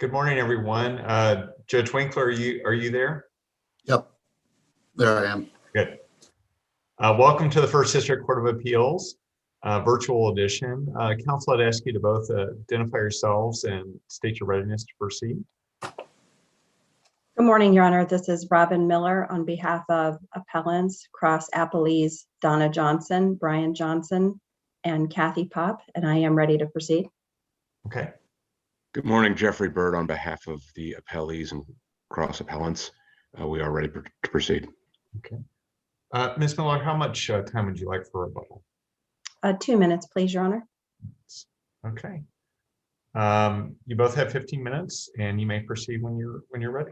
Good morning, everyone. Judge Winkler, are you there? Yep, there I am. Good. Welcome to the First District Court of Appeals, virtual edition. Counsel, I'd ask you to both identify yourselves and state your readiness to proceed. Good morning, Your Honor. This is Robin Miller on behalf of appellants, cross appellees Donna Johnson, Brian Johnson, and Kathy Pop, and I am ready to proceed. Okay. Good morning, Jeffrey Bird on behalf of the appellees and cross appellants. We are ready to proceed. Okay. Ms. Miller, how much time would you like for rebuttal? 2 minutes, please, Your Honor. Okay. You both have 15 minutes, and you may proceed when you're ready.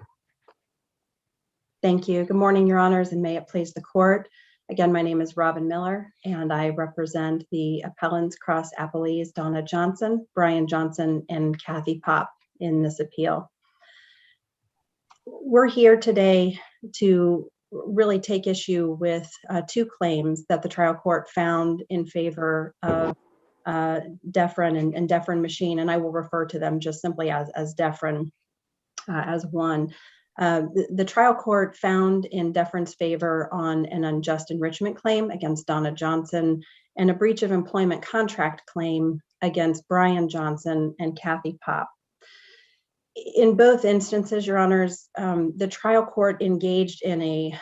Thank you. Good morning, Your Honors, and may it please the court. Again, my name is Robin Miller, and I represent the appellants, cross appellees Donna Johnson, Brian Johnson, and Kathy Pop in this appeal. We're here today to really take issue with two claims that the trial court found in favor of Defrin and Defrin Machine, and I will refer to them just simply as Defrin as one. The trial court found in Defrin's favor on an unjust enrichment claim against Donna Johnson and a breach of employment contract claim against Brian Johnson and Kathy Pop. In both instances, Your Honors, the trial court engaged in a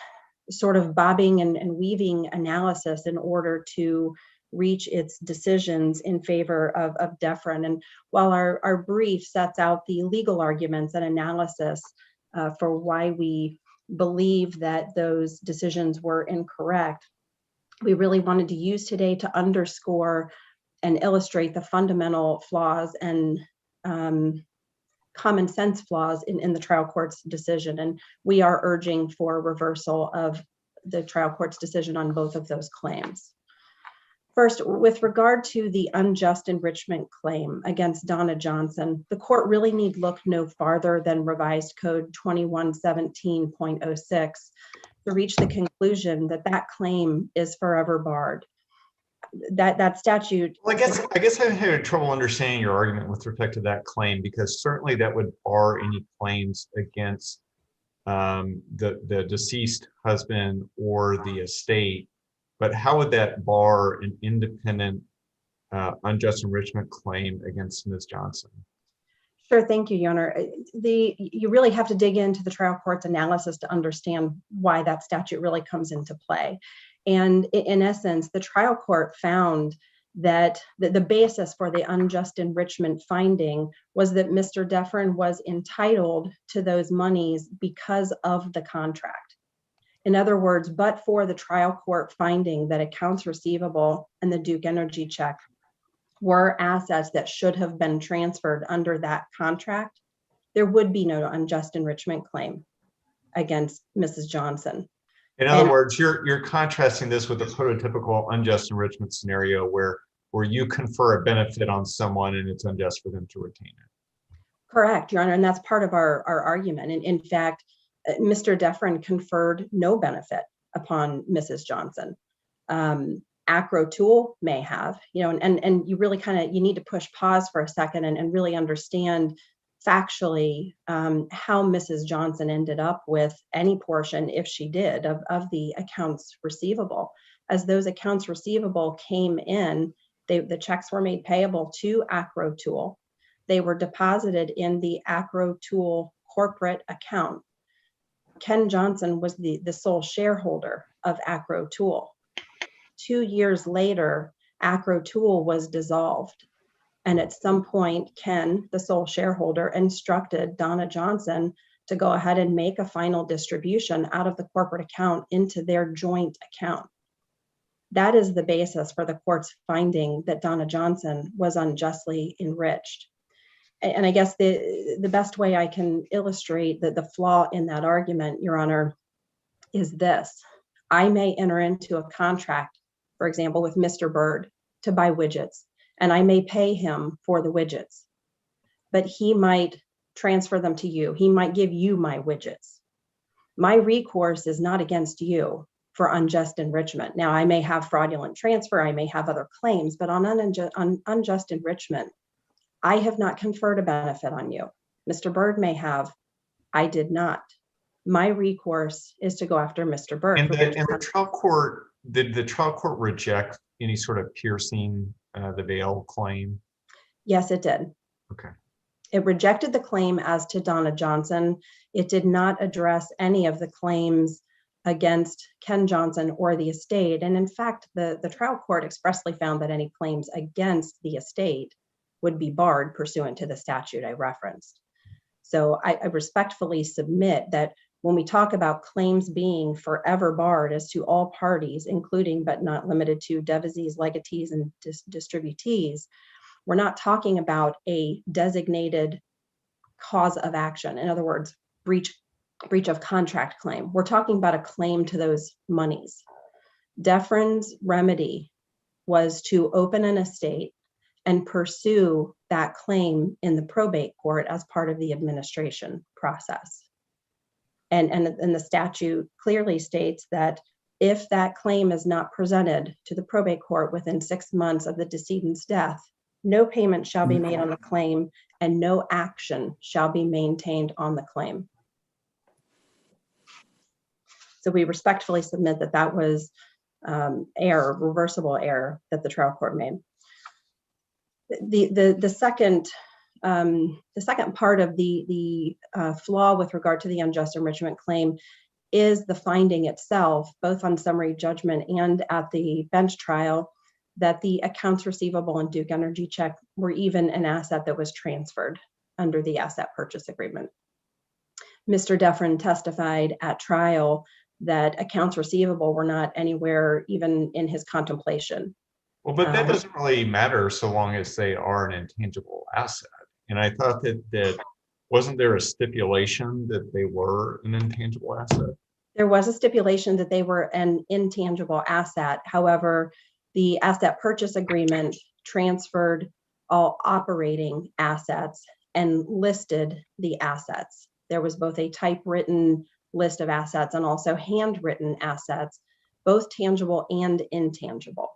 sort of bobbing and weaving analysis in order to reach its decisions in favor of Defrin. And while our brief sets out the legal arguments and analysis for why we believe that those decisions were incorrect, we really wanted to use today to underscore and illustrate the fundamental flaws and common sense flaws in the trial court's decision. And we are urging for reversal of the trial court's decision on both of those claims. First, with regard to the unjust enrichment claim against Donna Johnson, the court really need look no farther than revised code 2117.06 to reach the conclusion that that claim is forever barred. That statute. Well, I guess I had trouble understanding your argument with respect to that claim, because certainly that would bar any claims against the deceased husband or the estate. But how would that bar an independent unjust enrichment claim against Ms. Johnson? Sure, thank you, Your Honor. You really have to dig into the trial court's analysis to understand why that statute really comes into play. And in essence, the trial court found that the basis for the unjust enrichment finding was that Mr. Defrin was entitled to those monies because of the contract. In other words, but for the trial court finding that accounts receivable and the Duke Energy check were assets that should have been transferred under that contract, there would be no unjust enrichment claim against Mrs. Johnson. In other words, you're contrasting this with a prototypical unjust enrichment scenario where you confer a benefit on someone and it's unjust for them to retain it. Correct, Your Honor, and that's part of our argument. And in fact, Mr. Defrin conferred no benefit upon Mrs. Johnson. Acro Tool may have, and you really you need to push pause for a second and really understand factually how Mrs. Johnson ended up with any portion, if she did, of the accounts receivable. As those accounts receivable came in, the checks were made payable to Acro Tool. They were deposited in the Acro Tool corporate account. Ken Johnson was the sole shareholder of Acro Tool. 2 years later, Acro Tool was dissolved. And at some point, Ken, the sole shareholder, instructed Donna Johnson to go ahead and make a final distribution out of the corporate account into their joint account. That is the basis for the court's finding that Donna Johnson was unjustly enriched. And I guess the best way I can illustrate the flaw in that argument, Your Honor, is this. I may enter into a contract, for example, with Mr. Bird to buy widgets, and I may pay him for the widgets, but he might transfer them to you. He might give you my widgets. My recourse is not against you for unjust enrichment. Now, I may have fraudulent transfer, I may have other claims, but on unjust enrichment, I have not conferred a benefit on you. Mr. Byrd may have. I did not. My recourse is to go after Mr. Byrd. And for the, breach of and the contract. trial court, did the trial court reject any sort of piercing the veil claim? Yes, it did. Okay. It rejected the claim as to Donna Johnson. It did not address any of the claims against Ken Johnson or the estate. And in fact, the trial court expressly found that any claims against the estate would be barred pursuant to the statute I referenced. So I respectfully submit that when we talk about claims being forever barred as to all parties, including but not limited to devisees, legatees, and distributees, we're not talking about a designated cause of action. In other words, breach of contract claim. We're talking about a claim to those monies. Deffrin's remedy was to open an estate and pursue that claim in the probate court as part of the administration process. And the statute clearly states that if that claim is not presented to the probate court within 6 months of the decedent's death, no payment shall be made on the claim and no action shall be maintained on the claim. So we respectfully submit that that was reversible error that the trial court made. The second part of the flaw with regard to the unjust enrichment claim is the finding itself, both on summary judgment and at the bench trial, that the accounts receivable and Duke Energy check were even an asset that was transferred under the asset purchase agreement. Mr. Deffrin testified at trial that accounts receivable were not anywhere even in his contemplation. Well, but that doesn't really matter so long as they are an intangible asset. And I thought that wasn't there a stipulation that they were an intangible asset? There was a stipulation that they were an intangible asset. However, the asset purchase agreement transferred all operating assets and listed the assets. There was both a typewritten list of assets and also handwritten assets, both tangible and intangible.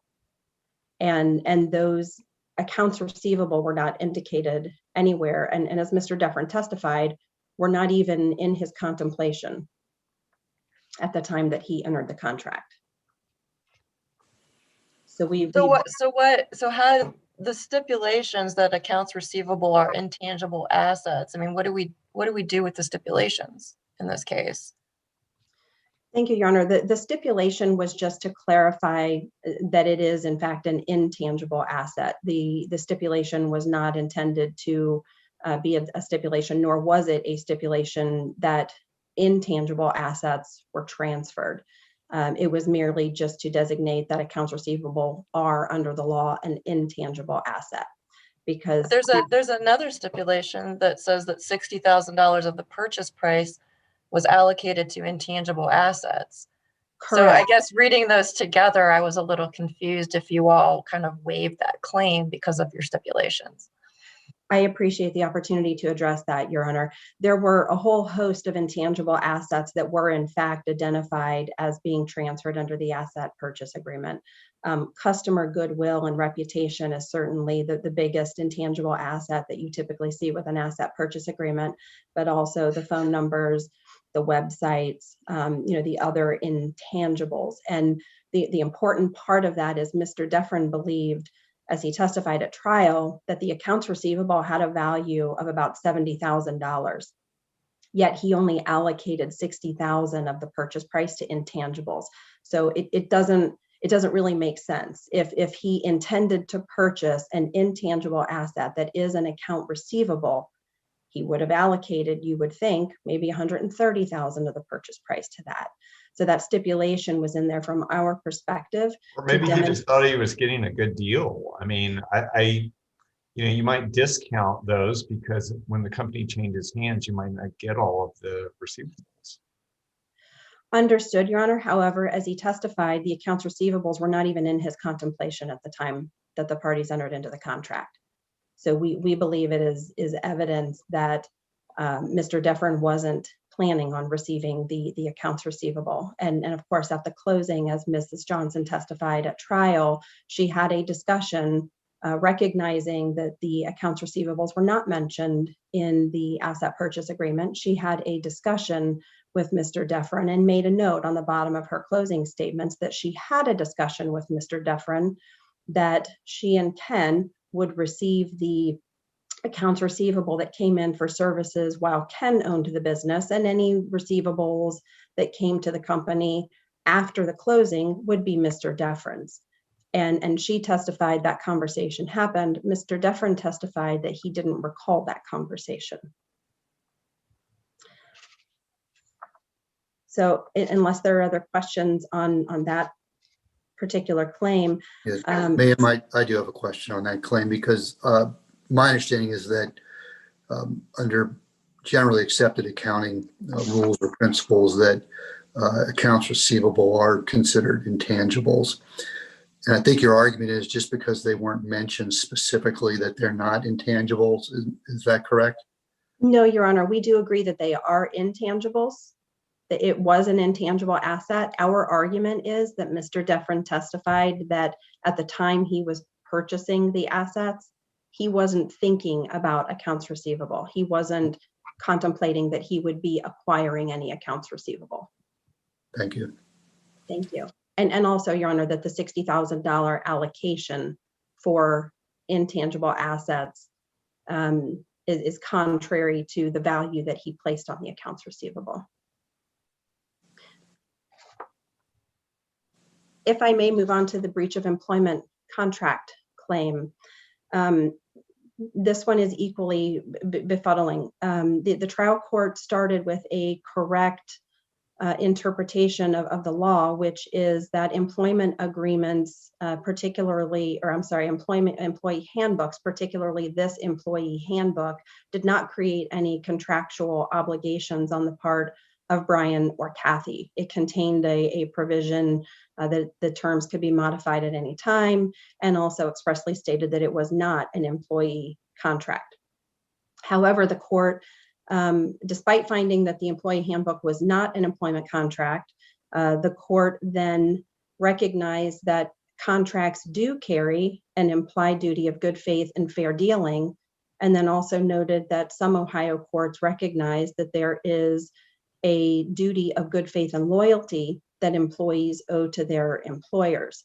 And those accounts receivable were not indicated anywhere. And as Mr. Deffrin testified, were not even in his contemplation at the time that he entered the contract. So how the stipulations that accounts receivable are intangible assets? I mean, what do we do with the stipulations in this case? Thank you, Your Honor. The stipulation was just to clarify that it is in fact an intangible asset. The stipulation was not intended to be a stipulation, nor was it a stipulation that intangible assets were transferred. It was merely just to designate that accounts receivable are under the law an intangible asset. Because there's another stipulation that says that $60,000 of the purchase price was allocated to intangible assets. correct. So I guess reading those together, I was a little confused if you all kind of waived that claim because of your stipulations. I appreciate the opportunity to address that, Your Honor. There were a whole host of intangible assets that were in fact identified as being transferred under the asset purchase agreement. Customer goodwill and reputation is certainly the biggest intangible asset that you typically see with an asset purchase agreement, but also the phone numbers, the websites, the other intangibles. And the important part of that is Mr. Deffrin believed, as he testified at trial, that the accounts receivable had a value of about $70,000. Yet he only allocated $60,000 of the purchase price to intangibles. So it doesn't really make sense. If he intended to purchase an intangible asset that is an account receivable, he would have allocated, you would think, maybe $130,000 of the purchase price to that. So that stipulation was in there from our perspective. Or maybe he just thought he was getting a good deal. I mean, you might discount those because when the company changes hands, you might not get all of the receivables. Understood, Your Honor. However, as he testified, the accounts receivables were not even in his contemplation at the time that the parties entered into the contract. So we believe it is evidence that Mr. Deffrin wasn't planning on receiving the accounts receivable. And of course, at the closing, as Mrs. Johnson testified at trial, she had a discussion recognizing that the accounts receivables were not mentioned in the asset purchase agreement, she had a discussion with Mr. Deffren and made a note on the bottom of her closing statements that she had a discussion with Mr. Deffren that she and Ken would receive the accounts receivable that came in for services while Ken owned the business, and any receivables that came to the company after the closing would be Mr. Deffren's. And she testified that conversation happened. Mr. Deffren testified that he didn't recall that conversation. So unless there are other questions on that particular claim. Yes, ma'am, I do have a question on that claim because my understanding is that under generally accepted accounting rules or principles that accounts receivable are considered intangibles. And I think your argument is just because they weren't mentioned specifically that they're not intangibles. Is that correct? No, Your Honor, we do agree that they are intangibles, that it was an intangible asset. Our argument is that Mr. Deffren testified that at the time he was purchasing the assets, he wasn't thinking about accounts receivable. He wasn't contemplating that he would be acquiring any accounts receivable. Thank you. Thank you. And also, Your Honor, that the $60,000 allocation for intangible assets is contrary to the value that he placed on the accounts receivable. If I may move on to the breach of employment contract claim. This one is equally befuddling. The trial court started with a correct interpretation of the law, which is that employment agreements, employee handbooks, particularly this employee handbook, did not create any contractual obligations on the part of Brian or Kathy. It contained a provision that the terms could be modified at any time, and also expressly stated that it was not an employee contract. However, the court, despite finding that the employee handbook was not an employment contract, the court then recognized that contracts do carry an implied duty of good faith and fair dealing, and then also noted that some Ohio courts recognize that there is a duty of good faith and loyalty that employees owe to their employers.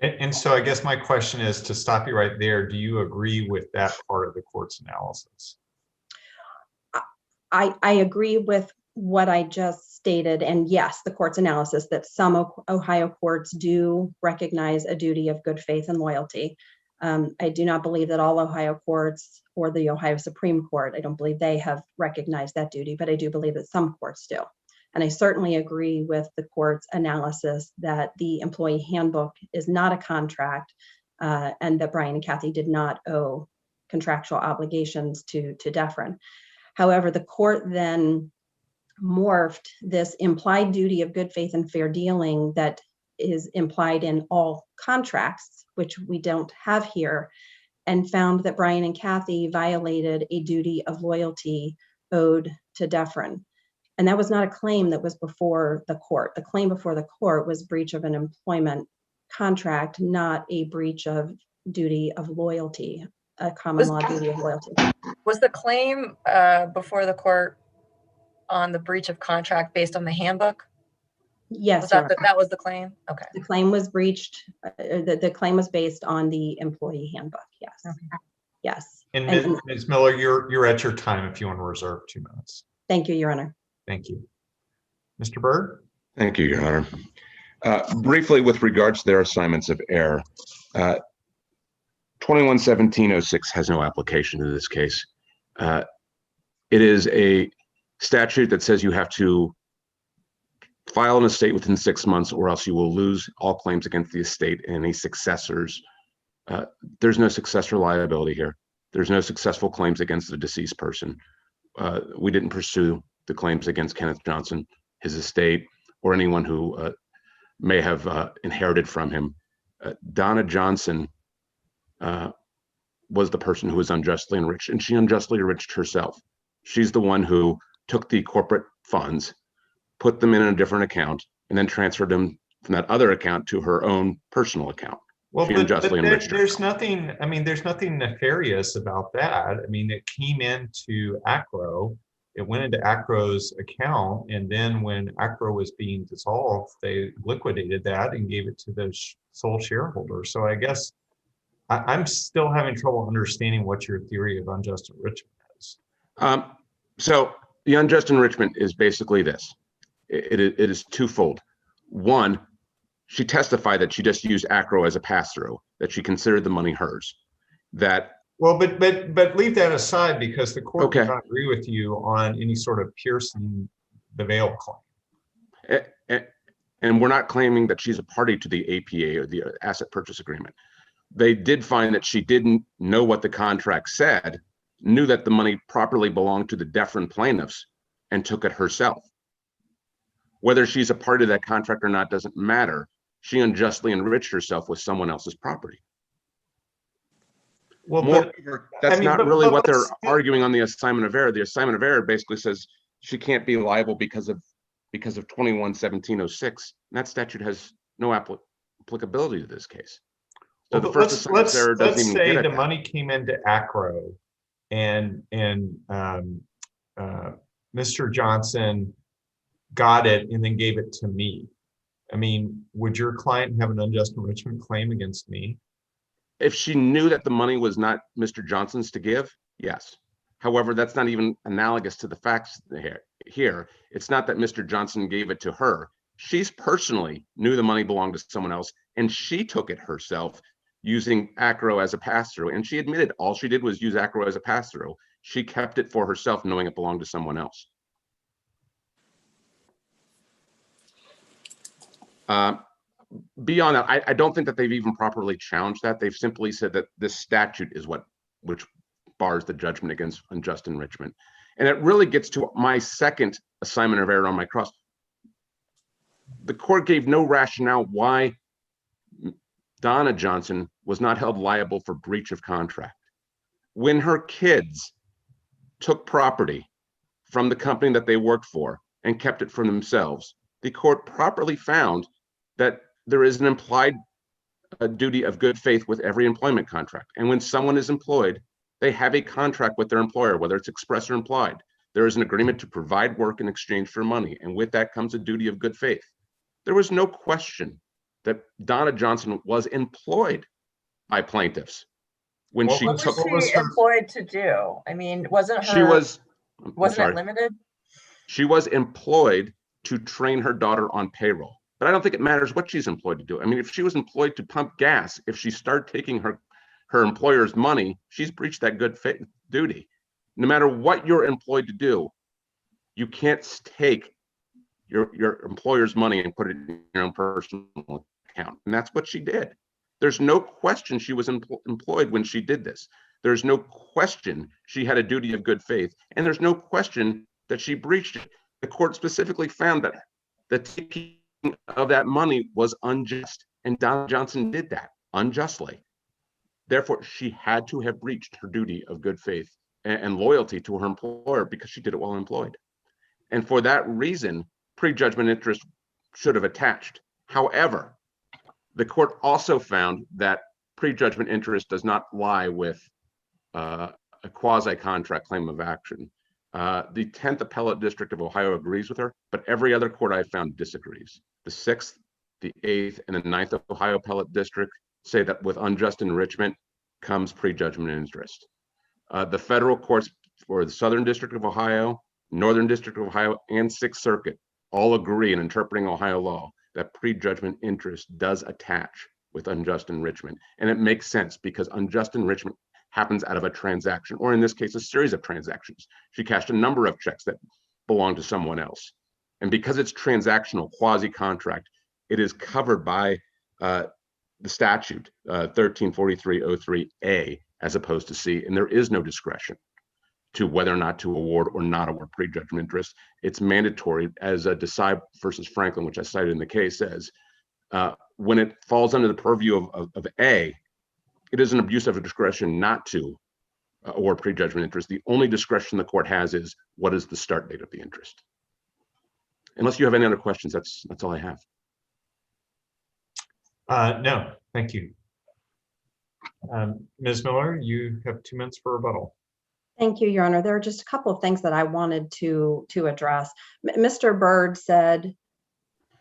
And so I guess my question is, to stop you right there, do you agree with that part of the court's analysis? I agree with what I just stated, and yes, the court's analysis that some Ohio courts do recognize a duty of good faith and loyalty. I do not believe that all Ohio courts or the Ohio Supreme Court, I don't believe they have recognized that duty, but I do believe that some courts do. And I certainly agree with the court's analysis that the employee handbook is not a contract, and that Brian and Kathy did not owe contractual obligations to Deffren. However, the court then morphed this implied duty of good faith and fair dealing that is implied in all contracts, which we don't have here, and found that Brian and Kathy violated a duty of loyalty owed to Deffren. And that was not a claim that was before the court. The claim before the court was breach of an employment contract, not a breach of duty of loyalty, a common law duty of loyalty. Was the claim before the court on the breach of contract based on the handbook? Yes, Was that was the claim? Okay. the claim was breached. The claim was based on the employee handbook. Yes. Okay. Yes. And Ms. Miller, you're at your time if you want to reserve 2 minutes. Thank you, Your Honor. Thank you. Mr. Byrd? Thank you, Your Honor. Briefly, with regards to their assignments of error, 21-1706 has no application to this case. It is a statute that says you have to file an estate within 6 months, or else you will lose all claims against the estate and any successors. There's no successor liability here. There's no successful claims against the deceased person. We didn't pursue the claims against Kenneth Johnson, his estate, or anyone who may have inherited from him. Donna Johnson was the person who was unjustly enriched, and she unjustly enriched herself. She's the one who took the corporate funds, put them in a different account, and then transferred them from that other account to her own personal account. Well, She unjustly enriched her. there's nothing, I mean, there's nothing nefarious about that. I mean, it came into Acro, it went into Acro's account, and then when Acro was being dissolved, they liquidated that and gave it to the sole shareholder. So I guess I'm still having trouble understanding what your theory of unjust enrichment is. So the unjust enrichment is basically this. It is twofold. One, she testified that she just used Acro as a pass-through, that she considered the money hers. That Well, but leave that aside, because the court Okay. did not agree with you on any sort of piercing the veil claim. and we're not claiming that she's a party to the APA or the asset purchase agreement. They did find that she didn't know what the contract said, knew that the money properly belonged to the Deffron plaintiffs, and took it herself. Whether she's a part of that contract or not doesn't matter. She unjustly enriched herself with someone else's property. Well, Moreover, that's I mean, not really what they're let's- arguing on the assignment of error. The assignment of error basically says she can't be liable because of 21-1706. And that statute has no applicability to this case. So the well, first assignment of error let's doesn't even say get at the that. money came into Acro, and Mr. Johnson got it and then gave it to me. I mean, would your client have an unjust enrichment claim against me? If she knew that the money was not Mr. Johnson's to give, yes. However, that's not even analogous to the facts here. It's not that Mr. Johnson gave it to her. She's personally knew the money belonged to someone else, and she took it herself using Acro as a pass-through. And she admitted all she did was use Acro as a pass-through. She kept it for herself, knowing it belonged to someone else. Beyond that, I don't think that they've even properly challenged that. They've simply said that this statute is which bars the judgment against unjust enrichment. And it really gets to my second assignment of error on my cross. The court gave no rationale why Donna Johnson was not held liable for breach of contract. When her kids took property from the company that they worked for and kept it for themselves, the court properly found that there is an implied duty of good faith with every employment contract. And when someone is employed, they have a contract with their employer, whether it's express or implied. There is an agreement to provide work in exchange for money. And with that comes a duty of good faith. There was no question that Donna Johnson was employed by plaintiffs when What she was- took. What what was was she her- employed to do? I mean, wasn't She her, was. I'm wasn't sorry. it limited? She was employed to train her daughter on payroll. But I don't think it matters what she's employed to do. I mean, if she was employed to pump gas, if she started taking her employer's money, she's breached that good faith duty. No matter what you're employed to do, you can't take your employer's money and put it in your own personal account. And that's what she did. There's no question she was employed when she did this. There's no question she had a duty of good faith. And there's no question that she breached it. The court specifically found that the taking of that money was unjust, and Donna Johnson did that unjustly. Therefore, she had to have breached her duty of good faith and loyalty to her employer because she did it while employed. And for that reason, prejudgment interest should have attached. However, the court also found that prejudgment interest does not lie with a quasi-contract claim of action. The 10th Appellate District of Ohio agrees with her, but every other court I've found disagrees. The 6th, the 8th, and the 9th Ohio Appellate District say that with unjust enrichment comes prejudgment interest. The federal courts for the Southern District of Ohio, Northern District of Ohio, and Sixth Circuit all agree in interpreting Ohio law that prejudgment interest does attach with unjust enrichment. And it makes sense because unjust enrichment happens out of a transaction, or in this case, a series of transactions. She cashed a number of checks that belong to someone else. And because it's transactional, quasi-contract, it is covered by the statute, 134303A, as opposed to C, and there is no discretion to whether or not to award or not award prejudgment interest. It's mandatory, as Desai versus Franklin, which I cited in the case, says, when it falls under the purview of A, it is an abuse of discretion not to award prejudgment interest. The only discretion the court has is what is the start date of the interest. Unless you have any other questions, that's all I have. No, thank you. Ms. Miller, you have 2 minutes for rebuttal. Thank you, Your Honor. There are just a couple of things that I wanted to address. Mr. Byrd said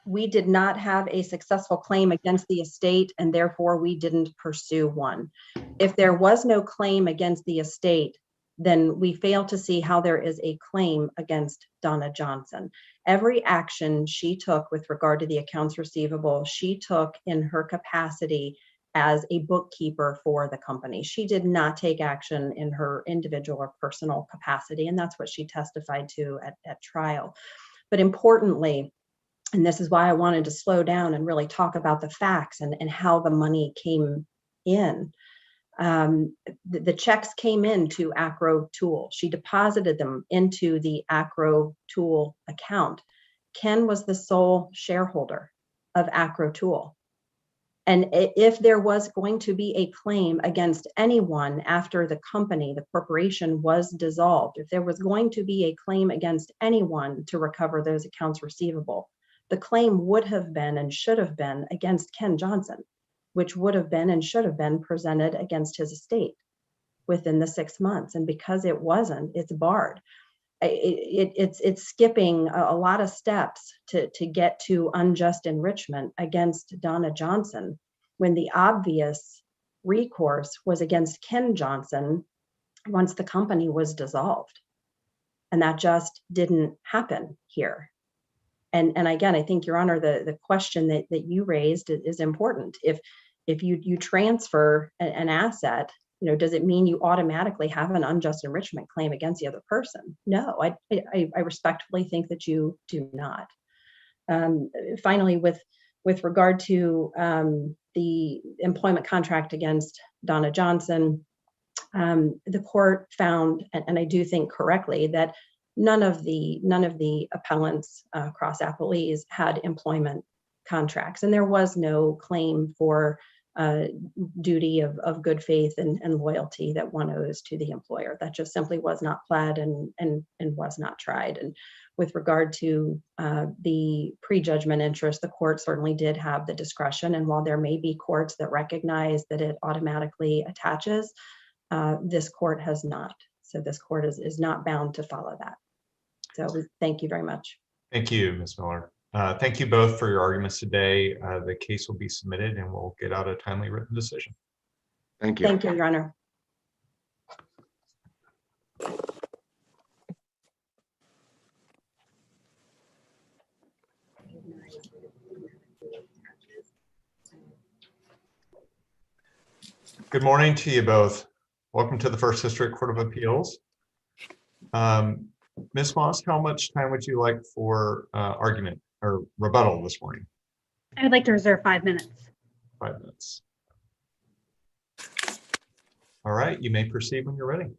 we did not have a successful claim against the estate and therefore we didn't pursue one. If there was no claim against the estate, then we fail to see how there is a claim against Donna Johnson. Every action she took with regard to the accounts receivable, she took in her capacity as a bookkeeper for the company. She did not take action in her individual or personal capacity, and that's what she testified to at trial. But importantly, and this is why I wanted to slow down and really talk about the facts and how the money came in. The checks came into Acro Tool. She deposited them into the Acro Tool account. Ken was the sole shareholder of Acro Tool. And if there was going to be a claim against anyone after the company, the corporation was dissolved, if there was going to be a claim against anyone to recover those accounts receivable, the claim would have been and should have been against Ken Johnson, which would have been and should have been presented against his estate within the 6 months. And because it wasn't, it's barred. It's skipping a lot of steps to get to unjust enrichment against Donna Johnson when the obvious recourse was against Ken Johnson once the company was dissolved. And that just didn't happen here. And again, I think, Your Honor, the question that you raised is important. If you transfer an asset, does it mean you automatically have an unjust enrichment claim against the other person? No, I respectfully think that you do not. Finally, with regard to the employment contract against Donna Johnson, the court found, and I do think correctly, that none of the appellants, cross appellees, had employment contracts, and there was no claim for duty of good faith and loyalty that one owes to the employer. That just simply was not pled and was not tried. And with regard to the prejudgment interest, the court certainly did have the discretion. And while there may be courts that recognize that it automatically attaches, this court has not. So this court is not bound to follow that. So thank you very much. Thank you, Ms. Miller. Thank you both for your arguments today. The case will be submitted and we'll get out a timely written decision. Thank you. Thank you, Your Honor. Good morning to you both. Welcome to the First District Court of Appeals. Ms. Moss, how much time would you like for argument or rebuttal this morning? I would like to reserve 5 minutes. 5 minutes. All right, you may proceed when you're ready.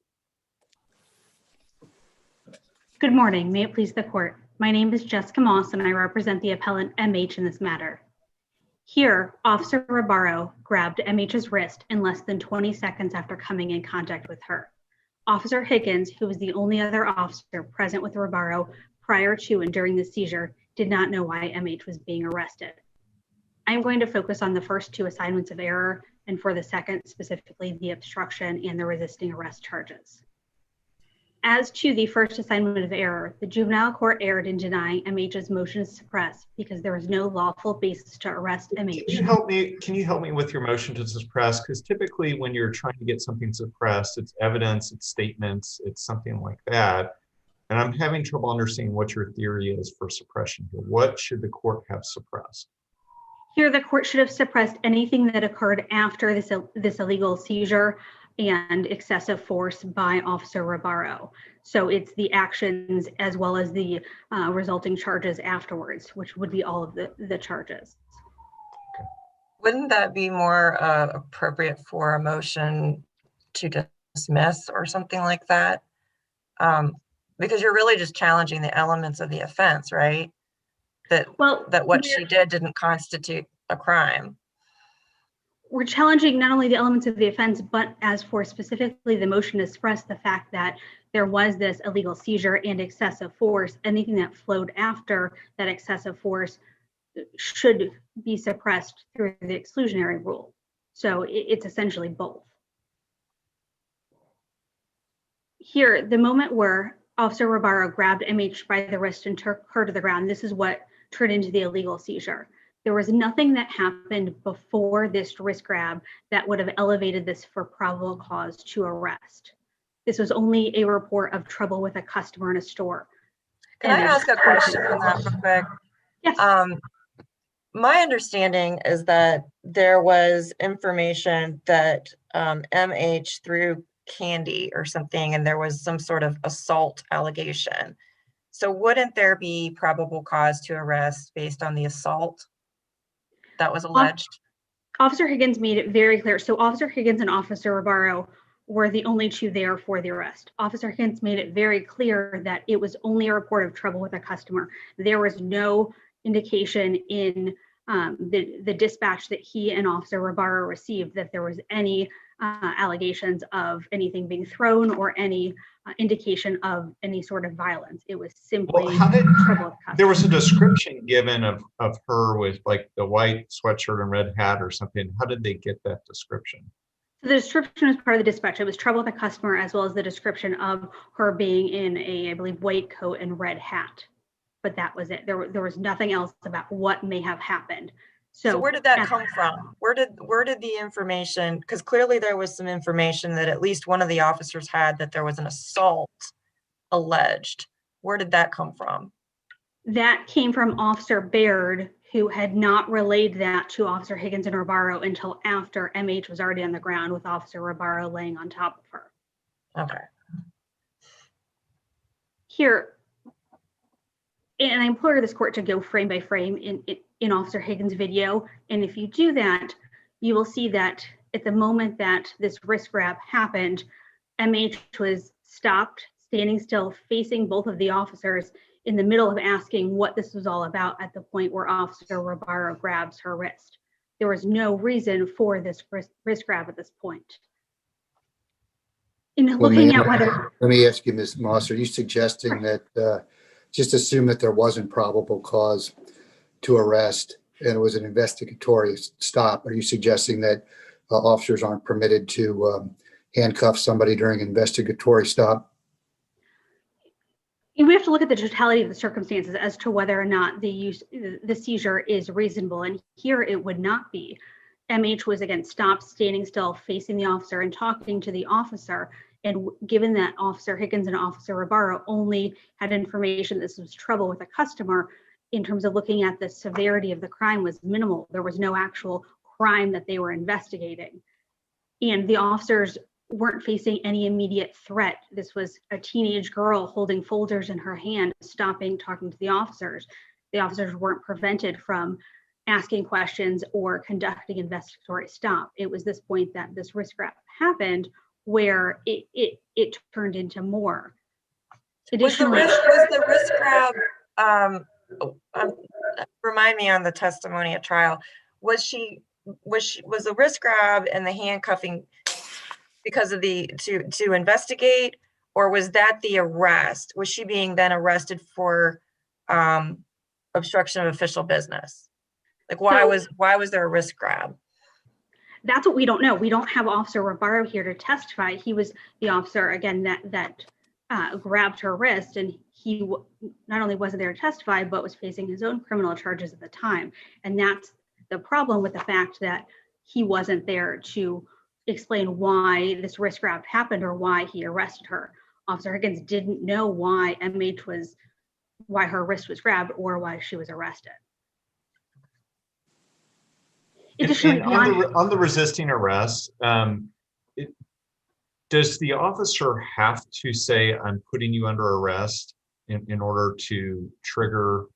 Good morning. May it please the court. My name is Jessica Moss and I represent the appellant MH in this matter. Here, Officer Rebuttal grabbed MH's wrist in less than 20 seconds after coming in contact with her. Officer Higgins, who was the only other officer present with Rebuttal prior to and during the seizure, did not know why MH was being arrested. I'm going to focus on the first 2 assignments of error, and for the second, specifically the obstruction and the resisting arrest charges. As to the first assignment of error, the juvenile court erred in denying MH's motion to suppress because there was no lawful basis to arrest MH. Can you help me with your motion to suppress? Because typically when you're trying to get something suppressed, it's evidence, it's statements, it's something like that. And I'm having trouble understanding what your theory is for suppression here. What should the court have suppressed? Here, the court should have suppressed anything that occurred after this illegal seizure and excessive force by Officer Rebuttal. So it's the actions as well as the resulting charges afterwards, which would be all of the charges. Wouldn't that be more appropriate for a motion to dismiss or something like that? Because you're really just challenging the elements of the offense, right? That what she did didn't constitute a crime. We're challenging not only the elements of the offense, but as for specifically the motion to suppress the fact that there was this illegal seizure and excessive force, anything that flowed after that excessive force should be suppressed through the exclusionary rule. So it's essentially both. Here, the moment where Officer Rebuttal grabbed MH by the wrist and took her to the ground, this is what turned into the illegal seizure. There was nothing that happened before this wrist grab that would have elevated this for probable cause to arrest. This was only a report of trouble with a customer in a store. Can I ask a question on that real quick? Yes. My understanding is that there was information that MH threw candy or something, and there was some sort of assault allegation. So wouldn't there be probable cause to arrest based on the assault that was alleged? Officer Higgins made it very clear. So Officer Higgins and Officer Rebuttal were the only two there for the arrest. Officer Higgins made it very clear that it was only a report of trouble with a customer. There was no indication in the dispatch that he and Officer Rebuttal received that there was any allegations of anything being thrown or any indication of any sort of violence. It was simply Well, how did, trouble with customers. there was a description given of her with like the white sweatshirt and red hat or something. How did they get that description? So the description was part of the dispatch. It was trouble with a customer, as well as the description of her being in a, I believe, white coat and red hat. But that was it. There was nothing else about what may have happened. So where did that come from? Where did the information, because clearly there was some information that at least one of the officers had that there was an assault alleged. Where did that come from? That came from Officer Baird, who had not relayed that to Officer Higgins and Rebuttal until after MH was already on the ground with Officer Rebuttal laying on top of her. Okay. Here, and I implore this court to go frame by frame in Officer Higgins' video. And if you do that, you will see that at the moment that this wrist grab happened, MH was stopped, standing still, facing both of the officers in the middle of asking what this was all about at the point where Officer Rebuttal grabs her wrist. There was no reason for this wrist grab at this point. In looking at whether... Let me ask you, Ms. Moss, are you suggesting that just assume that there wasn't probable cause to arrest and it was an investigatory stop? Are you suggesting that officers aren't permitted to handcuff somebody during an investigatory stop? We have to look at the totality of the circumstances as to whether or not the seizure is reasonable. And here it would not be. MH was again stopped, standing still, facing the officer and talking to the officer. And given that Officer Higgins and Officer Rebuttal only had information this was trouble with a customer, in terms of looking at the severity of the crime was minimal. There was no actual crime that they were investigating. And the officers weren't facing any immediate threat. This was a teenage girl holding folders in her hand, stopping, talking to the officers. The officers weren't prevented from asking questions or conducting investigatory stop. It was this point that this wrist grab happened where it turned into more. Additionally, Was the wrist grab, remind me on the testimony at trial, was the wrist grab and the handcuffing because of to investigate, or was that the arrest? Was she being then arrested for obstruction of official business? Like why was there a wrist grab? That's what we don't know. We don't have Officer Rebuttal here to testify. He was the officer, again, that grabbed her wrist, and he not only wasn't there to testify, but was facing his own criminal charges at the time. And that's the problem with the fact that he wasn't there to explain why this wrist grab happened or why he arrested her. Officer Higgins didn't know why her wrist was grabbed or why she was arrested. Additionally, on the resisting arrest, does the officer have to say, I'm putting you under arrest in order to trigger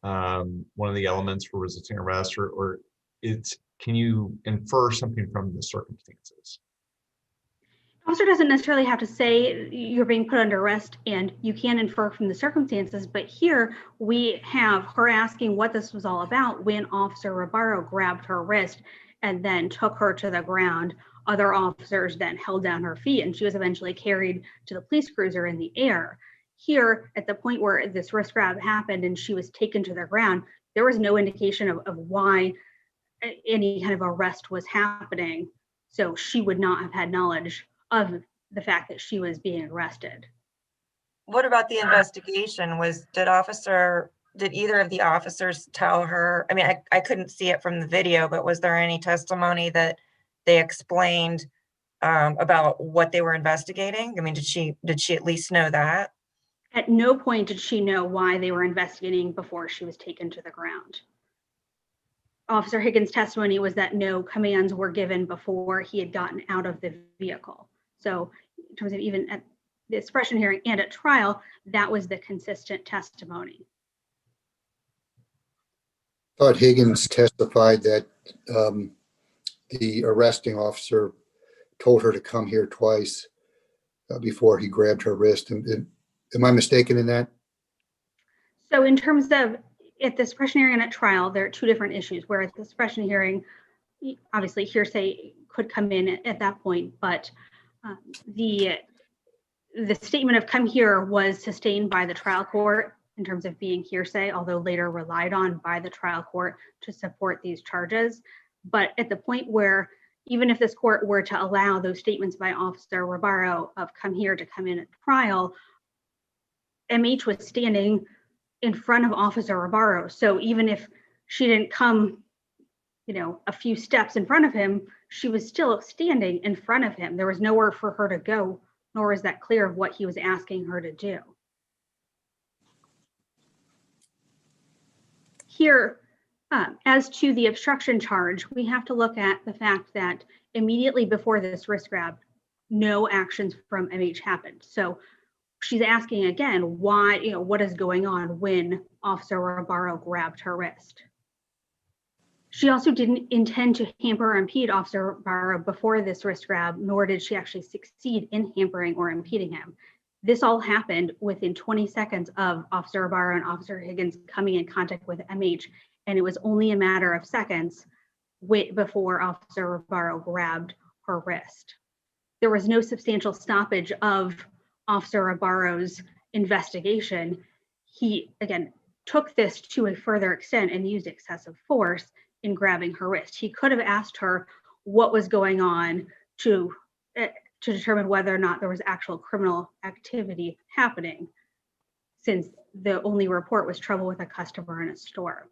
one of the elements for resisting arrest, or can you infer something from the circumstances? Officer doesn't necessarily have to say you're being put under arrest, and you can infer from the circumstances, but here we have her asking what this was all about when Officer Rebuttal grabbed her wrist and then took her to the ground. Other officers then held down her feet, and she was eventually carried to the police cruiser in the air. Here, at the point where this wrist grab happened and she was taken to the ground, there was no indication of why any kind of arrest was happening. So she would not have had knowledge of the fact that she was being arrested. What about the investigation? Did either of the officers tell her? I mean, I couldn't see it from the video, but was there any testimony that they explained about what they were investigating? I mean, did she at least know that? At no point did she know why they were investigating before she was taken to the ground. Officer Higgins' testimony was that no commands were given before he had gotten out of the vehicle. So in terms of even at the suppression hearing and at trial, that was the consistent testimony. I thought Higgins testified that the arresting officer told her to come here twice before he grabbed her wrist. Am I mistaken in that? So in terms of at the suppression hearing and at trial, there are two different issues. Where at the suppression hearing, obviously hearsay could come in at that point, but the statement of come here was sustained by the trial court in terms of being hearsay, although later relied on by the trial court to support these charges. But at the point where, even if this court were to allow those statements by Officer Rebuttal of come here to come in at trial, MH was standing in front of Officer Rebuttal. So even if she didn't come, a few steps in front of him, she was still standing in front of him. There was nowhere for her to go, nor is that clear of what he was asking her to do. Here, as to the obstruction charge, we have to look at the fact that immediately before this wrist grab, no actions from MH happened. So she's asking again, why, what is going on when Officer Rebuttal grabbed her wrist? She also didn't intend to hamper or impede Officer Rebuttal before this wrist grab, nor did she actually succeed in hampering or impeding him. This all happened within 20 seconds of Officer Rebuttal and Officer Higgins coming in contact with MH, and it was only a matter of seconds before Officer Rebuttal grabbed her wrist. There was no substantial stoppage of Officer Rebuttal's investigation. He, again, took this to a further extent and used excessive force in grabbing her wrist. He could have asked her what was going on to determine whether or not there was actual criminal activity happening, since the only report was trouble with a customer in a store.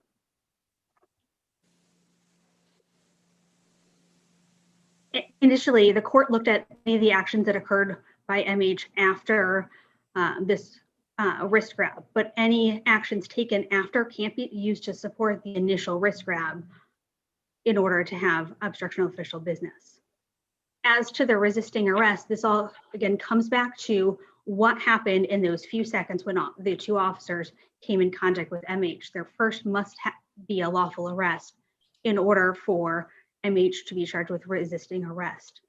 Initially, the court looked at any of the actions that occurred by MH after this wrist grab, but any actions taken after can't be used to support the initial wrist grab in order to have obstruction of official business. As to the resisting arrest, this all again comes back to what happened in those few seconds when the two officers came in contact with MH. There first must be a lawful arrest in order for MH to be charged with resisting arrest.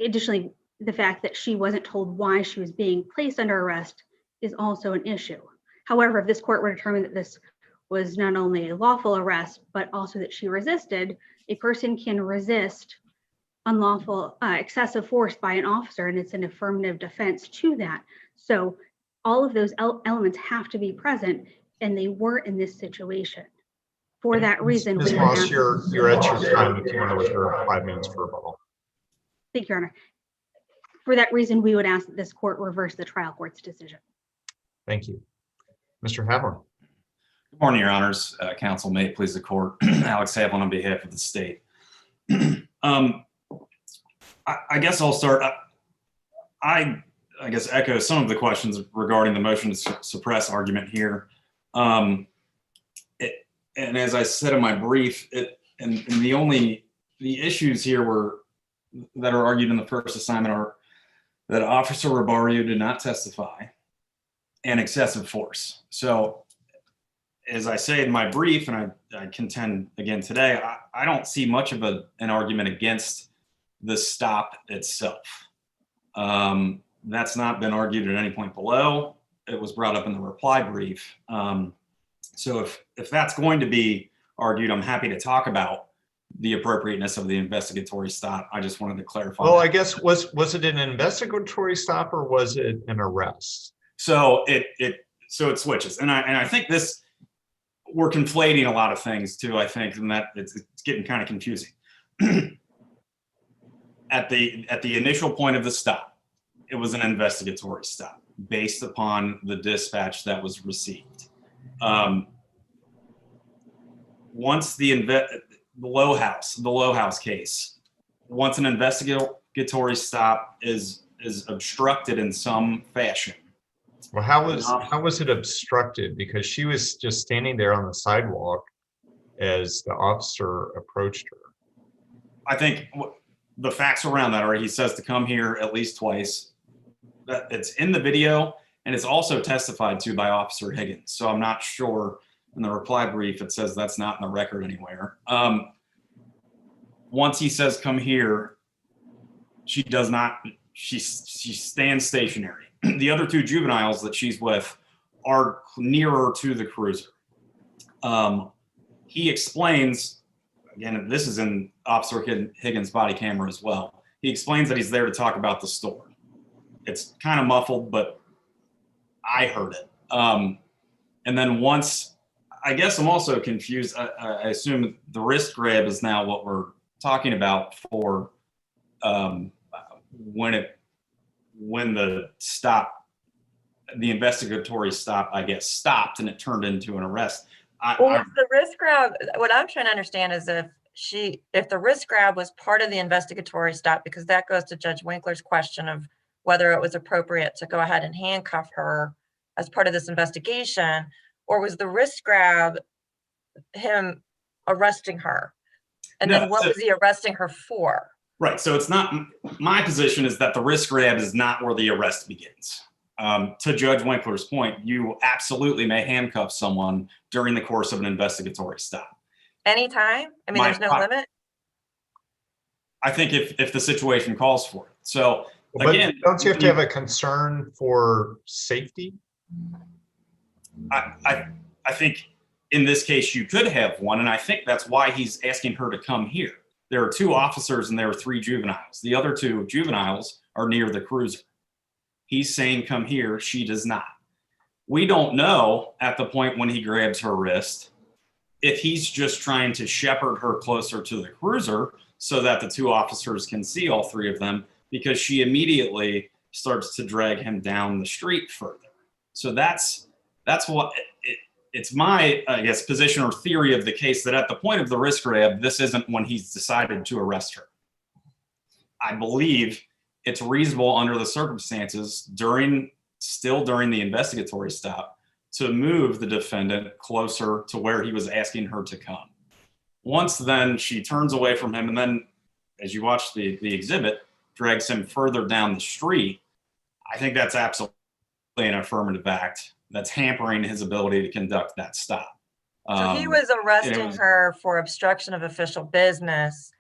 Additionally, the fact that she wasn't told why she was being placed under arrest is also an issue. However, if this court were to determine that this was not only a lawful arrest, but also that she resisted, a person can resist unlawful excessive force by an officer, and it's an affirmative defense to that. So all of those elements have to be present, and they were in this situation. For that reason, Ms. Moss, you're at your time if you want to reserve 5 minutes for rebuttal. Thank you, Your Honor. For that reason, we would ask that this court reverse the trial court's decision. Thank you. Mr. Havlin. Good morning, Your Honors. Counsel, may it please the court. Alex Havlin on behalf of the state. I guess I'll start. I guess echo some of the questions regarding the motion to suppress argument here. And as I said in my brief, the issues here that are argued in the first assignment are that Officer Rebuttal did not testify and excessive force. So as I say in my brief, and I contend again today, I don't see much of an argument against the stop itself. That's not been argued at any point below. It was brought up in the reply brief. So if that's going to be argued, I'm happy to talk about the appropriateness of the investigatory stop. I just wanted to clarify. Well, that. I guess was it an investigatory stop or was it an arrest? So it switches, and I think we're conflating a lot of things too. I think, and that it's getting kind of confusing. at the initial point of the stop, it was an investigatory stop based upon the dispatch that was received. Once the Low House case, once an investigatory stop is obstructed in some fashion. Well, how was it obstructed? Because she was just standing there on the sidewalk as the officer approached her. I think the facts around that are he says to come here at least twice. That it's in the video and it's also testified to by Officer Higgins. So I'm not sure in the reply brief it says that's not in the record anywhere. Once he says come here, she does not. She stands stationary. The other two juveniles that she's with are nearer to the cruiser. He explains, again, this is in Officer Higgins' body camera as well. He explains that he's there to talk about the store. It's kind of muffled, but I heard it. And then once, I guess I'm also confused. I assume the wrist grab is now what we're talking about for when the investigatory stop, I guess, stopped and it turned into an arrest. Well, the wrist grab, what I'm trying to understand is if the wrist grab was part of the investigatory stop, because that goes to Judge Winkler's question of whether it was appropriate to go ahead and handcuff her as part of this investigation, or was the wrist grab him arresting her? And then what was he arresting her for? Right. So it's not, my position is that the wrist grab is not where the arrest begins. To Judge Winkler's point, you absolutely may handcuff someone during the course of an investigatory stop. Anytime? I mean, there's no limit? I think if the situation calls for it. So But again, don't you have to have a concern for safety? I think in this case you could have one, and I think that's why he's asking her to come here. There are two officers and there are three juveniles. The other two juveniles are near the cruiser. He's saying come here, she does not. We don't know at the point when he grabs her wrist if he's just trying to shepherd her closer to the cruiser so that the two officers can see all three of them, because she immediately starts to drag him down the street further. So that's what it's my, I guess, position or theory of the case, that at the point of the wrist grab, this isn't when he's decided to arrest her. I believe it's reasonable under the circumstances still during the investigatory stop to move the defendant closer to where he was asking her to come. Once then she turns away from him, and then as you watch the exhibit, drags him further down the street. I think that's absolutely an affirmative act that's hampering his ability to conduct that stop. So he was arresting her for obstruction of official business,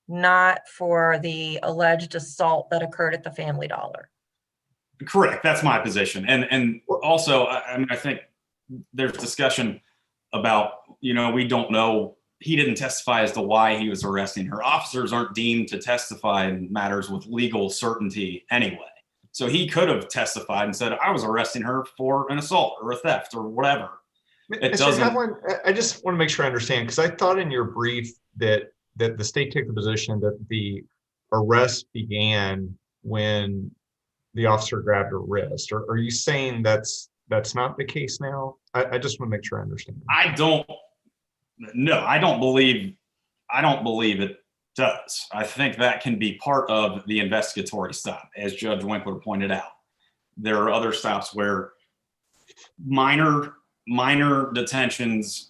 not for the alleged assault that occurred at the Family Dollar. Correct. That's my position. And also, I mean, I think there's discussion about, we don't know. He didn't testify as to why he was arresting her. Officers aren't deemed to testify in matters with legal certainty anyway. So he could have testified and said, I was arresting her for an assault or a theft or whatever. It doesn't. I just want to make sure I understand, because I thought in your brief that the state took the position that the arrest began when the officer grabbed her wrist. Or are you saying that's not the case now? I just want to make sure I understand. I don't believe it does. I think that can be part of the investigatory stop, as Judge Winkler pointed out. There are other stops where minor detentions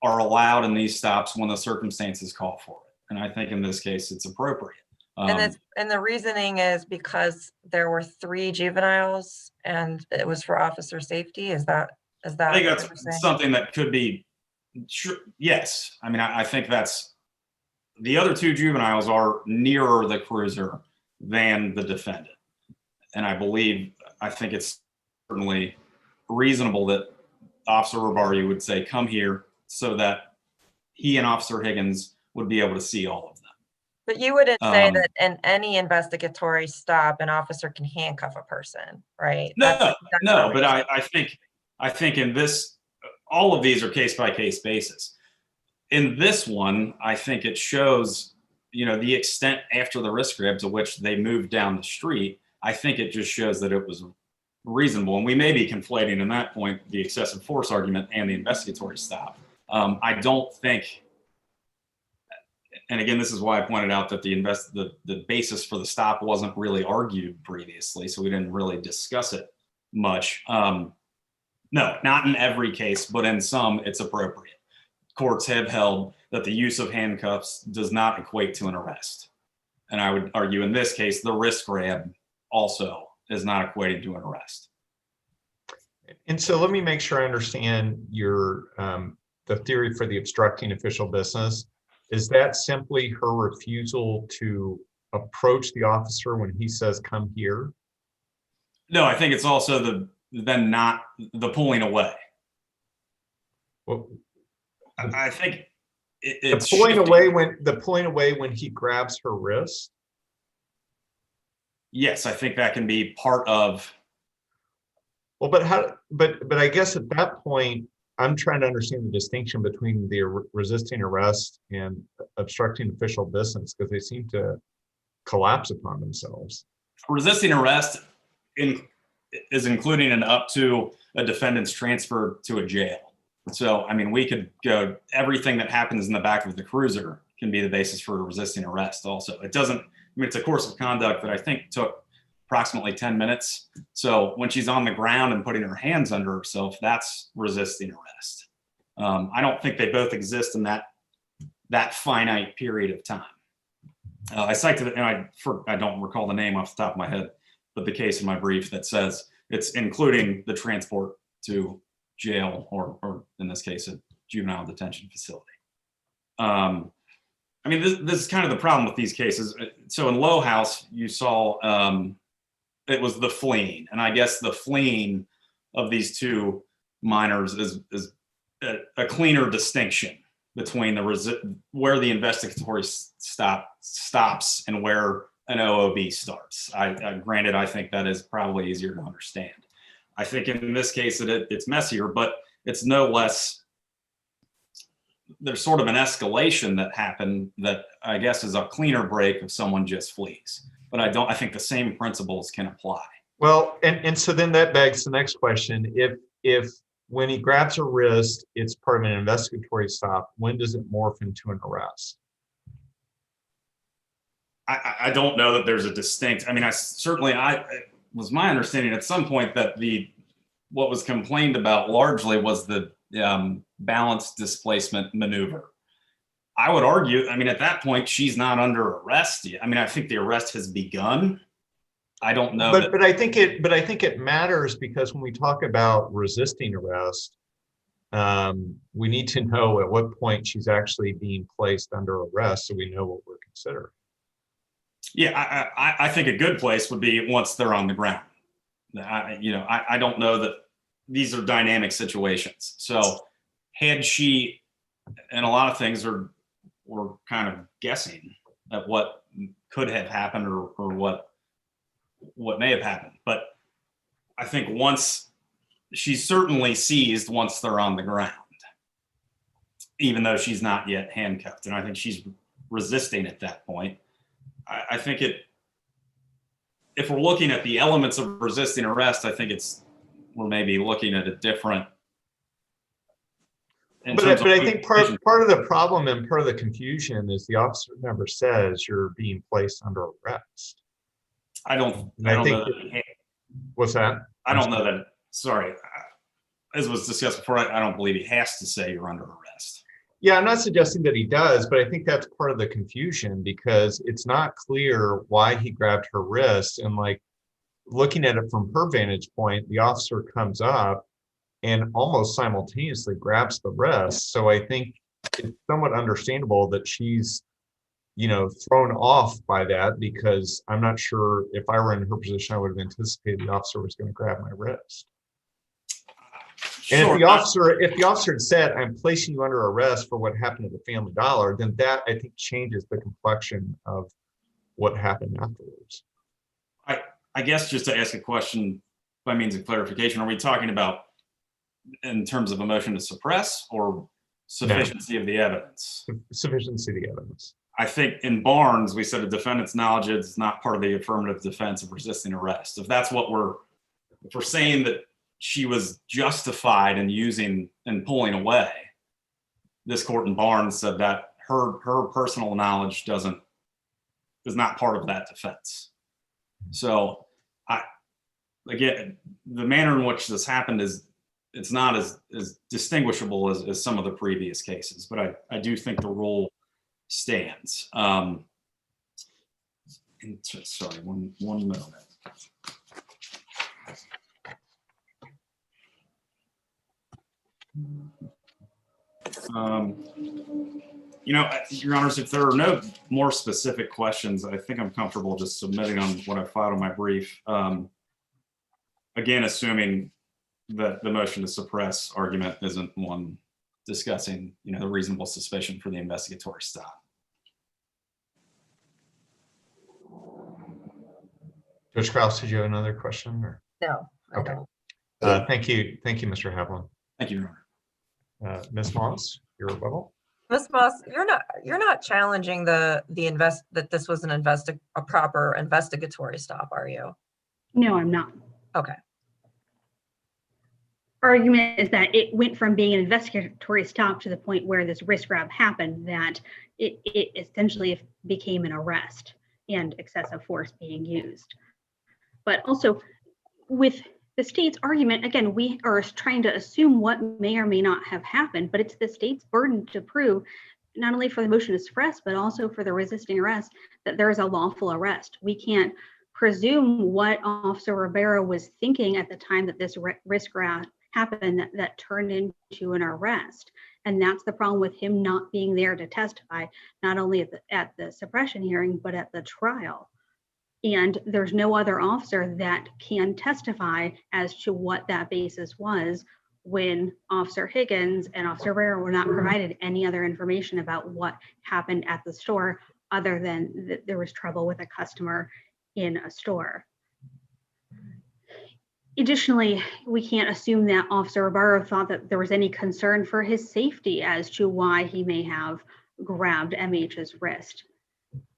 are allowed in these stops when the circumstances call for it. And I think in this case, it's appropriate. And the reasoning is because there were three juveniles and it was for officer safety. Is that? I think that's something that could be. Sure. Yes. I mean, I think that's, the other two juveniles are nearer the cruiser than the defendant. And I think it's certainly reasonable that Officer Rabari would say, come here, so that he and Officer Higgins would be able to see all of them. But you wouldn't say that in any investigatory stop, an officer can handcuff a person, right? No, but I think in this, all of these are case by case basis. In this one, I think it shows the extent after the wrist grab to which they moved down the street, I think it just shows that it was reasonable. And we may be conflating in that point the excessive force argument and the investigatory stop. I don't think, and again, this is why I pointed out that the basis for the stop wasn't really argued previously, so we didn't really discuss it much. No, not in every case, but in some, it's appropriate. Courts have held that the use of handcuffs does not equate to an arrest. And I would argue in this case, the wrist grab also is not equating to an arrest. And so let me make sure I understand your the theory for the obstructing official business. Is that simply her refusal to approach the officer when he says, come here? No, I think it's also not the pulling away. Well, I think the pulling away when he grabs her wrist. Yes, I think that can be part of. Well, but I guess at that point, I'm trying to understand the distinction between the resisting arrest and obstructing official business, because they seem to collapse upon themselves. Resisting arrest is including an up to a defendant's transfer to a jail. So, I mean, we could go, everything that happens in the back of the cruiser can be the basis for resisting arrest also. It doesn't, I mean, it's a course of conduct that I think took approximately 10 minutes. So when she's on the ground and putting her hands under herself, that's resisting arrest. I don't think they both exist in that finite period of time. I cited it, and I don't recall the name off the top of my head, but the case in my brief that says it's including the transport to jail or in this case, a juvenile detention facility. I mean, this is kind of the problem with these cases. So in Low House, you saw it was the fleeing, and I guess the fleeing of these two minors is a cleaner distinction between where the investigatory stops and where an OOB starts. Granted, I think that is probably easier to understand. I think in this case it's messier, but it's no less. There's sort of an escalation that happened that I guess is a cleaner break if someone just flees. But I think the same principles can apply. Well, and so then that begs the next question. If when he grabs her wrist, it's part of an investigatory stop, when does it morph into an arrest? I don't know that there's a distinct, I mean, it was my understanding at some point that what was complained about largely was the balance displacement maneuver. I would argue, I mean, at that point, she's not under arrest yet. I mean, I think the arrest has begun. I don't know. But I think it matters, because when we talk about resisting arrest, we need to know at what point she's actually being placed under arrest, so we know what we're considering. Yeah, I think a good place would be once they're on the ground. I don't know that these are dynamic situations. So had she, and a lot of things we're kind of guessing at what could have happened or what may have happened. But I think once she's certainly seized once they're on the ground, even though she's not yet handcuffed. And I think she's resisting at that point. I think if we're looking at the elements of resisting arrest, I think we're maybe looking at a different. But I think part of the problem and part of the confusion is the officer never says you're being placed under arrest. I don't know that. What's that? I don't know that. Sorry, as was discussed before, I don't believe he has to say you're under arrest. Yeah, I'm not suggesting that he does, but I think that's part of the confusion, because it's not clear why he grabbed her wrist. And like looking at it from her vantage point, the officer comes up and almost simultaneously grabs the wrist. So I think it's somewhat understandable that she's, thrown off by that, because I'm not sure if I were in her position, I would have anticipated the officer was going to grab my wrist. And Sure. if the officer had said, I'm placing you under arrest for what happened at the Family Dollar, then that I think changes the complexion of what happened afterwards. I guess just to ask a question by means of clarification, are we talking about in terms of a motion to suppress or sufficiency of the evidence? Sufficiency of the evidence. I think in Barnes, we said a defendant's knowledge is not part of the affirmative defense of resisting arrest. If that's what if we're saying that she was justified in using and pulling away, this court in Barnes said that her personal knowledge is not part of that defense. So again, the manner in which this happened it's not as distinguishable as some of the previous cases, but I do think the rule stands. Sorry, one moment. Your Honors, if there are no more specific questions, I think I'm comfortable just submitting on what I filed in my brief. Again, assuming that the motion to suppress argument isn't one discussing, the reasonable suspicion for the investigatory stop. Judge Krause, did you have another question? Or? No. I Okay. don't. Thank you, Mr. Havlin. Thank you, Your Honor. Ms. Moss, your rebuttal. Ms. Moss, you're not challenging that this was a proper investigatory stop, are you? No, I'm not. Okay. Argument is that it went from being an investigatory stop to the point where this wrist grab happened, that it essentially became an arrest and excessive force being used. But also with the state's argument, again, we are trying to assume what may or may not have happened, but it's the state's burden to prove, not only for the motion to suppress, but also for the resisting arrest, that there is a lawful arrest. We can't presume what Officer Ribeiro was thinking at the time that this wrist grab happened that turned into an arrest. And that's the problem with him not being there to testify, not only at the suppression hearing, but at the trial. And there's no other officer that can testify as to what that basis was when Officer Higgins and Officer Ribeiro were not provided any other information about what happened at the store, other than that there was trouble with a customer in a store. Additionally, we can't assume that Officer Ribeiro thought that there was any concern for his safety as to why he may have grabbed MH's wrist.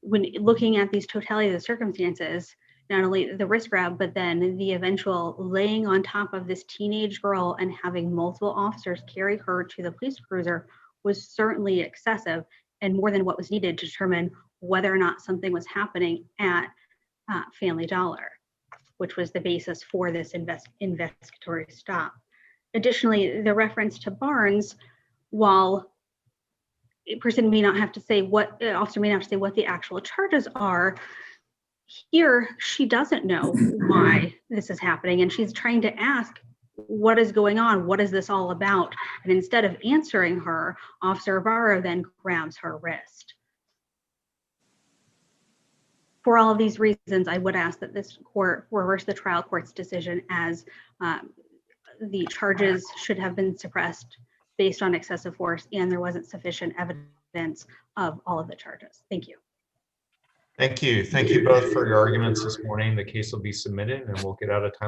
When looking at these totality of the circumstances, not only the wrist grab, but then the eventual laying on top of this teenage girl and having multiple officers carry her to the police cruiser was certainly excessive and more than what was needed to determine whether or not something was happening at Family Dollar, which was the basis for this investigatory stop. Additionally, the reference to Barnes, while a person may not have to say what, officer may not have to say what the actual charges are, here she doesn't know why this is happening, and she's trying to ask, what is going on? What is this all about? And instead of answering her, Officer Ribeiro then grabs her wrist. For all of these reasons, I would ask that this court reverse the trial court's decision, as the charges should have been suppressed based on excessive force, and there wasn't sufficient evidence of all of the charges. Thank you. Thank you. Thank you both for your arguments this morning. The case will be submitted and we'll get out of time.